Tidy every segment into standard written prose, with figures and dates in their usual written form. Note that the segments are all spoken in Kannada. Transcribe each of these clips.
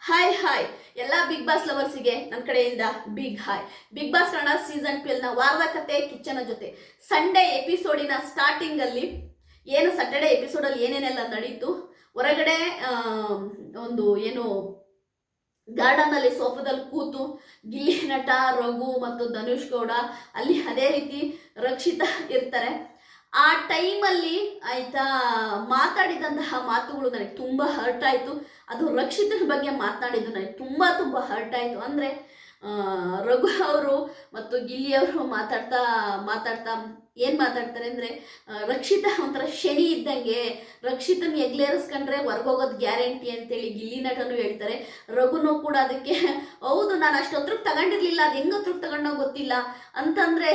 ಹಾಯ್ ಎಲ್ಲ ಬಿಗ್ ಬಾಸ್ ಲವರ್ಸಿಗೆ ನನ್ನ ಕಡೆಯಿಂದ big hi. Bigg Boss Kannada season 12 ನ ವಾರದ ಕತೆ ಕಿಚ್ಚನ ಜೊತೆ ಸಂಡೇ ಎಪಿಸೋಡಿನ ಸ್ಟಾರ್ಟಿಂಗ್ ಅಲ್ಲಿ ಏನು ಸ್ಯಾಟರ್ಡೆ ಎಪಿಸೋಡಲ್ಲಿ ಏನೇನೆಲ್ಲ ನಡೀತು, ಹೊರಗಡೆ ಒಂದು ಏನು ಗಾರ್ಡನ್ ಅಲ್ಲಿ ಸೋಫಾದಲ್ಲಿ ಕೂತು ಗಿಲ್ಲಿ ನಟ, ರಘು ಮತ್ತು ಧನುಷ್ ಗೌಡ ಅಲ್ಲಿ ಅದೇ ರೀತಿ ರಕ್ಷಿತಾ ಇರ್ತಾರೆ. ಆ ಟೈಮಲ್ಲಿ ಆಯ್ತಾ ಮಾತಾಡಿದಂತಹ ಮಾತುಗಳು ನನಗೆ ತುಂಬ ಹರ್ಟ್ ಆಯಿತು. ಅದು ರಕ್ಷಿತನ ಬಗ್ಗೆ ಮಾತನಾಡಿದ್ದು ನನಗೆ ತುಂಬ ಹರ್ಟ್ ಆಯಿತು. ಅಂದರೆ ರಘು ಅವರು ಮತ್ತು ಗಿಲ್ಲಿ ಅವರು ಮಾತಾಡ್ತಾ ಏನು ಮಾತಾಡ್ತಾರೆ ಅಂದರೆ, ರಕ್ಷಿತಾ ಒಂಥರ ಶನಿ ಇದ್ದಂಗೆ, ರಕ್ಷಿತನ ಎಗ್ಲೇರಿಸ್ಕೊಂಡ್ರೆ ಹೊರ್ಗೋಗೋದು ಗ್ಯಾರಂಟಿ ಅಂತೇಳಿ ಗಿಲ್ಲಿ ನಟನು ಹೇಳ್ತಾರೆ. ರಘುನೂ ಕೂಡ ಅದಕ್ಕೆ ಹೌದು, ನಾನು ಅಷ್ಟು ಹತ್ರಕ್ಕೆ ತಗೊಂಡಿರ್ಲಿಲ್ಲ, ಅದು ಹೆಂಗೆ ಹತ್ರಕ್ಕೆ ತಗೊಂಡೋ ಗೊತ್ತಿಲ್ಲ ಅಂತಂದರೆ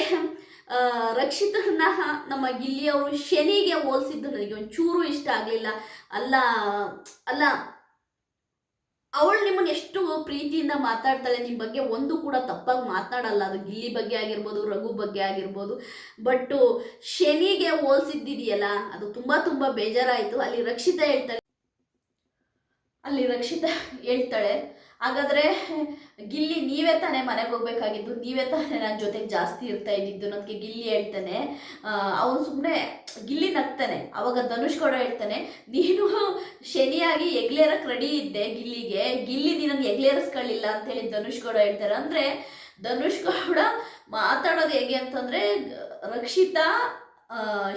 ರಕ್ಷಿತನ ನಮ್ಮ ಗಿಲ್ಲಿಯವರು ಶನಿಗೆ ಹೋಲಿಸಿದ್ದು ನನಗೆ ಒಂಚೂರು ಇಷ್ಟ ಆಗಲಿಲ್ಲ. ಅಲ್ಲ ಅವಳು ನಿಮ್ಮನ್ನು ಎಷ್ಟು ಪ್ರೀತಿಯಿಂದ ಮಾತಾಡ್ತಾಳೆ, ನಿಮ್ಮ ಬಗ್ಗೆ ಒಂದು ಕೂಡ ತಪ್ಪಾಗಿ ಮಾತನಾಡಲ್ಲ. ಅದು ಗಿಲ್ಲಿ ಬಗ್ಗೆ ಆಗಿರ್ಬೋದು, ರಘು ಬಗ್ಗೆ ಆಗಿರ್ಬೋದು. ಬಟ್ ಶನಿಗೆ ಹೋಲಿಸಿದ್ದಿದೆಯಲ್ಲ, ಅದು ತುಂಬ ಬೇಜಾರಾಯಿತು. ಅಲ್ಲಿ ರಕ್ಷಿತಾ ಹೇಳ್ತಾಳೆ, ಹಾಗಾದರೆ ಗಿಲ್ಲಿ ನೀವೇ ತಾನೇ ಮನೆಗೆ ಹೋಗ್ಬೇಕಾಗಿದ್ದು, ನೀವೇ ತಾನೇ ನನ್ನ ಜೊತೆಗೆ ಜಾಸ್ತಿ ಇರ್ತಾ ಇದ್ದಿದ್ದು. ನನಗೆ ಗಿಲ್ಲಿ ಹೇಳ್ತಾನೆ, ಅವನು ಸುಮ್ಮನೆ ಗಿಲ್ಲಿ ನಗ್ತಾನೆ. ಅವಾಗ ಧನುಷ್ ಕೂಡ ಹೇಳ್ತಾನೆ, ನೀನು ಶನಿಯಾಗಿ ಎಗ್ಲೇರಕ್ಕೆ ರೆಡಿ ಇದ್ದೆ ಗಿಲ್ಲಿ ನೀನನ್ನು ಎಗ್ಲೇರಿಸ್ಕೊಳ್ಳಿಲ್ಲ ಅಂತೇಳಿ ಧನುಷ್ ಕೂಡ ಹೇಳ್ತಾರೆ. ಅಂದರೆ ಧನುಷ್ ಕೂಡ ಮಾತಾಡೋದು ಹೇಗೆ ಅಂತಂದರೆ, ರಕ್ಷಿತಾ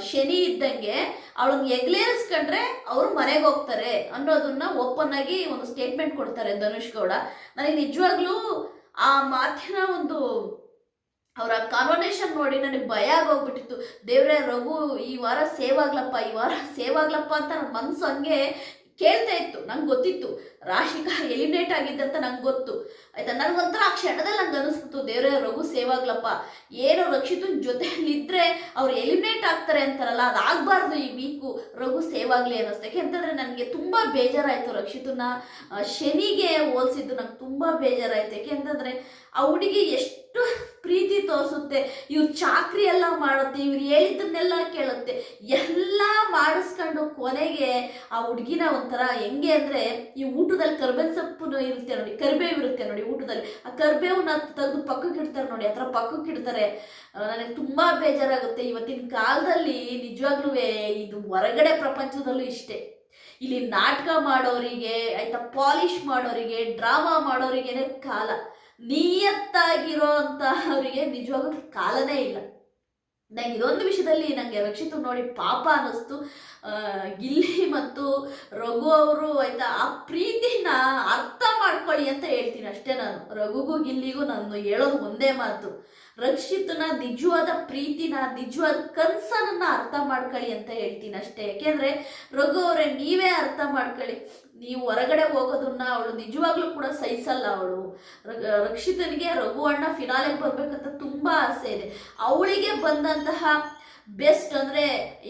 ಶನಿ ಇದ್ದಂಗೆ ಅವಳನ್ನ ಎಗ್ಲೇರಿಸ್ಕೊಂಡ್ರೆ ಅವರು ಮನೆಗೆ ಹೋಗ್ತಾರೆ ಅನ್ನೋದನ್ನ ಓಪನ್ ಆಗಿ ಒಂದು ಸ್ಟೇಟ್ಮೆಂಟ್ ಕೊಡ್ತಾರೆ ಧನುಷ್ ಗೌಡ. ನನಗೆ ನಿಜವಾಗ್ಲೂ ಆ ಮಾತಿನ ಒಂದು ಅವರ ಕಾನ್ವರ್ಸೇಷನ್ ನೋಡಿ ನನಗೆ ಭಯ ಆಗೋಗ್ಬಿಟ್ಟಿತ್ತು. ದೇವ್ರೇ, ರಘು ಈ ವಾರ ಸೇವ್ ಆಗ್ಲಪ್ಪ ಅಂತ ನನ್ನ ಮನಸ್ಸು ಹಂಗೆ ಕೇಳ್ತಾ ಇತ್ತು. ನಂಗೆ ಗೊತ್ತಿತ್ತು ರಾಶಿಕಾ ಎಲಿಮಿನೇಟ್ ಆಗಿದ್ದಂತ ನಂಗೆ ಗೊತ್ತು ಆಯ್ತಾ. ನನಗೊಂಥರ ಆ ಕ್ಷಣದಲ್ಲಿ ನಂಗೆ ಅನಿಸ್ಬಿಟ್ಟು, ದೇವರೇ ರಘು ಸೇವ್ ಆಗ್ಲಪ್ಪ, ಏನೋ ರಕ್ಷಿತನ ಜೊತೆಯಲ್ಲಿದ್ದರೆ ಅವ್ರು ಎಲಿಮಿನೇಟ್ ಆಗ್ತಾರೆ ಅಂತಾರಲ್ಲ, ಅದಾಗಬಾರ್ದು ಈ ವೀಕು, ರಘು ಸೇವ್ ಆಗಲಿ ಅನ್ನಿಸ್ತು. ಯಾಕೆಂತಂದರೆ ನನಗೆ ತುಂಬ ಬೇಜಾರಾಯಿತು. ರಕ್ಷಿತನ ಶನಿಗೆ ಹೋಲಿಸಿದ್ದು ನಂಗೆ ತುಂಬ ಬೇಜಾರಾಯಿತು. ಯಾಕೆಂತಂದರೆ ಆ ಹುಡುಗಿ ಎಷ್ಟು ಪ್ರೀತಿ ತೋರಿಸುತ್ತೆ, ಇವ್ರು ಚಾಕ್ರಿ ಎಲ್ಲ ಮಾಡುತ್ತೆ, ಇವ್ರು ಹೇಳಿದ್ದನ್ನೆಲ್ಲ ಕೇಳುತ್ತೆ, ಎಲ್ಲ ಮಾಡಿಸ್ಕೊಂಡು ಕೊನೆಗೆ ಆ ಹುಡುಗಿನ ಒಂಥರ ಹೆಂಗೆ ಅಂದರೆ, ಈ ಊಟದಲ್ಲಿ ಕರ್ಬೇವಿನ ಸೊಪ್ಪು ಇರುತ್ತೆ ನೋಡಿ, ಕರಿಬೇವು ಇರುತ್ತೆ ನೋಡಿ ಊಟದಲ್ಲಿ, ಆ ಕರಿಬೇವನ್ನ ತೆಗೆದು ಪಕ್ಕಕ್ಕೆ ಇಡ್ತಾರೆ ನೋಡಿ, ಆ ಥರ ಪಕ್ಕಕ್ಕೆ ಇಡ್ತಾರೆ. ನನಗೆ ತುಂಬ ಬೇಜಾರಾಗುತ್ತೆ. ಇವತ್ತಿನ ಕಾಲದಲ್ಲಿ ನಿಜವಾಗ್ಲೂ ಇದು ಹೊರಗಡೆ ಪ್ರಪಂಚದಲ್ಲೂ ಇಷ್ಟೇ. ಇಲ್ಲಿ ನಾಟಕ ಮಾಡೋರಿಗೆ ಆಯ್ತಾ, ಪಾಲಿಷ್ ಮಾಡೋರಿಗೆ, ಡ್ರಾಮಾ ಮಾಡೋರಿಗೇನೆ ಕಾಲ, ನಿಯತ್ತಾಗಿರೋ ಅಂತವರಿಗೆ ನಿಜವಾಗ್ಲೂ ಕಾಲನೇ ಇಲ್ಲ. ನಂಗೆ ಇದೊಂದು ವಿಷಯದಲ್ಲಿ ನನಗೆ ರಕ್ಷಿತ ನೋಡಿ ಪಾಪ ಅನ್ನಿಸ್ತು. ಗಿಲ್ಲಿ ಮತ್ತು ರಘು ಅವರು ಆಯ್ತಾ ಆ ಪ್ರೀತಿನ ಅರ್ಥ ಮಾಡ್ಕೊಳ್ಳಿ ಅಂತ ಹೇಳ್ತೀನಿ ಅಷ್ಟೇ. ನಾನು ರಘುಗೂ ಗಿಲ್ಲಿಗೂ ನಾನು ಹೇಳೋದು ಒಂದೇ ಮಾತು, ರಕ್ಷಿತನ ನಿಜವಾದ ಪ್ರೀತಿನ, ನಿಜವಾದ ಕನಸನ್ನ ಅರ್ಥ ಮಾಡ್ಕೊಳ್ಳಿ ಅಂತ ಹೇಳ್ತೀನಿ ಅಷ್ಟೇ. ಯಾಕೆಂದರೆ ರಘು ಅವರೇ, ನೀವೇ ಅರ್ಥ ಮಾಡ್ಕೊಳ್ಳಿ. ನೀವು ಹೊರಗಡೆ ಹೋಗೋದನ್ನ ಅವಳು ನಿಜವಾಗ್ಲೂ ಕೂಡ ಸಹಿಸಲ್ಲ. ಅವಳು ರಕ್ಷಿತನಿಗೆ ರಘು ಅಣ್ಣ ಫಿನಾಲೆಗೆ ಬರ್ಬೇಕಂತ ತುಂಬ ಆಸೆ ಇದೆ. ಅವಳಿಗೆ ಬಂದಂತಹ ಬೆಸ್ಟ್ ಅಂದರೆ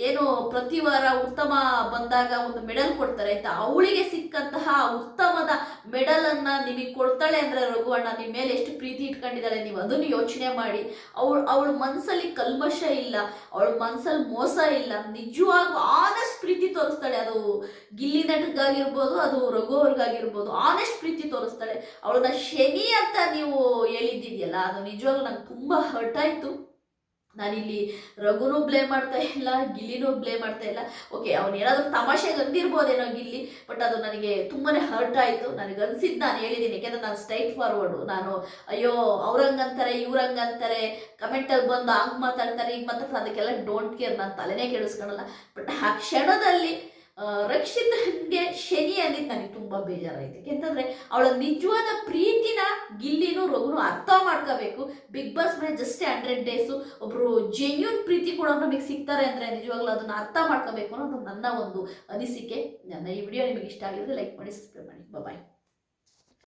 ಏನು, ಪ್ರತಿ ವಾರ ಉತ್ತಮ ಬಂದಾಗ ಒಂದು ಮೆಡಲ್ ಕೊಡ್ತಾರೆ ಆಯ್ತಾ, ಅವಳಿಗೆ ಸಿಕ್ಕಂತಹ ಉತ್ತಮದ ಮೆಡಲನ್ನು ನಿಮಗೆ ಕೊಡ್ತಾಳೆ ಅಂದರೆ ರಘು ಅಣ್ಣ ನಿಮ್ಮ ಮೇಲೆ ಎಷ್ಟು ಪ್ರೀತಿ ಇಟ್ಕೊಂಡಿದ್ದಾಳೆ ನೀವು ಅದನ್ನು ಯೋಚನೆ ಮಾಡಿ. ಅವಳ ಮನಸ್ಸಲ್ಲಿ ಕಲ್ಮಶ ಇಲ್ಲ, ಅವಳ ಮನಸ್ಸಲ್ಲಿ ಮೋಸ ಇಲ್ಲ, ನಿಜವಾಗೂ ಆನೆಸ್ಟ್ ಪ್ರೀತಿ ತೋರಿಸ್ತಾಳೆ. ಅದು ಗಿಲ್ಲಿ ನಟಗಾಗಿರ್ಬೋದು, ಅದು ರಘು ಅವ್ರಿಗಾಗಿರ್ಬೋದು, ಆನೆಸ್ಟ್ ಪ್ರೀತಿ ತೋರಿಸ್ತಾಳೆ. ಅವಳನ್ನ ಶನಿ ಅಂತ ನೀವು ಹೇಳಿದ್ದಿದೆಯಲ್ಲ, ಅದು ನಿಜವಾಗ್ಲೂ ನಂಗೆ ತುಂಬ ಹರ್ಟ್ ಆಯಿತು. ನಾನಿಲ್ಲಿ ರಘುನೂ ಬ್ಲೇಮ್ ಮಾಡ್ತಾ ಇಲ್ಲ, ಗಿಲ್ಲಿನೂ ಬ್ಲೇಮ್ ಮಾಡ್ತಾ ಇಲ್ಲ. ಓಕೆ, ಅವನೇನಾದರೂ ತಮಾಷೆಗೆ ಅಂದಿರ್ಬೋದೇನೋ ಗಿಲ್ಲಿ, ಬಟ್ ಅದು ನನಗೆ ತುಂಬಾ ಹರ್ಟ್ ಆಯಿತು. ನನಗೆ ಅನ್ಸಿದ್ದು ನಾನು ಹೇಳಿದ್ದೀನಿ. ಯಾಕೆಂದರೆ ನಾನು ಸ್ಟ್ರೈಟ್ ಫಾರ್ವರ್ಡು. ನಾನು ಅಯ್ಯೋ ಅವ್ರಂಗಂತಾರೆ ಇವ್ರಂಗಂತಾರೆ ಕಮೆಂಟಲ್ಲಿ ಬಂದು ಹಂಗೆ ಮಾತಾಡ್ತಾರೆ ಈಗ ಮಾತಾಡ್ತಾರೆ ಅದಕ್ಕೆಲ್ಲ ಡೋಂಟ್ ಕೇರ್, ನಾನು ತಲೆನೇ ಕೆಡಿಸ್ಕೊಳಲ್ಲ. ಬಟ್ ಆ ಕ್ಷಣದಲ್ಲಿ ರಕ್ಷಿತನಿಗೆ ಶನಿ ಅಂದಿದ್ದು ನನಗೆ ತುಂಬ ಬೇಜಾರಾಯಿತು. ಯಾಕೆಂತಂದರೆ ಅವಳ ನಿಜವಾದ ಪ್ರೀತಿನ ಗಿಲ್ಲಿನೂ ರಘುನೂ ಅರ್ಥ ಮಾಡ್ಕೋಬೇಕು. ಬಿಗ್ ಬಾಸ್ ಮೇಲೆ ಜಸ್ಟ್ 100 ಡೇಸು ಒಬ್ಬರು ಜೆನ್ಯೂನ್ ಪ್ರೀತಿ ಕೂಡ ನಮಗೆ ಸಿಗ್ತಾರೆ ಅಂದರೆ ನಿಜವಾಗ್ಲೂ ಅದನ್ನು ಅರ್ಥ ಮಾಡ್ಕೋಬೇಕು ಅನ್ನೋದು ನನ್ನ ಒಂದು ಅನಿಸಿಕೆ. ನನ್ನ ಈ ವಿಡಿಯೋ ನಿಮಗೆ ಇಷ್ಟ ಆಗಿದ್ರೆ ಲೈಕ್ ಮಾಡಿ, ಸಬ್ಸ್ಕ್ರೈಬ್ ಮಾಡಿ. ಬಾಯ್.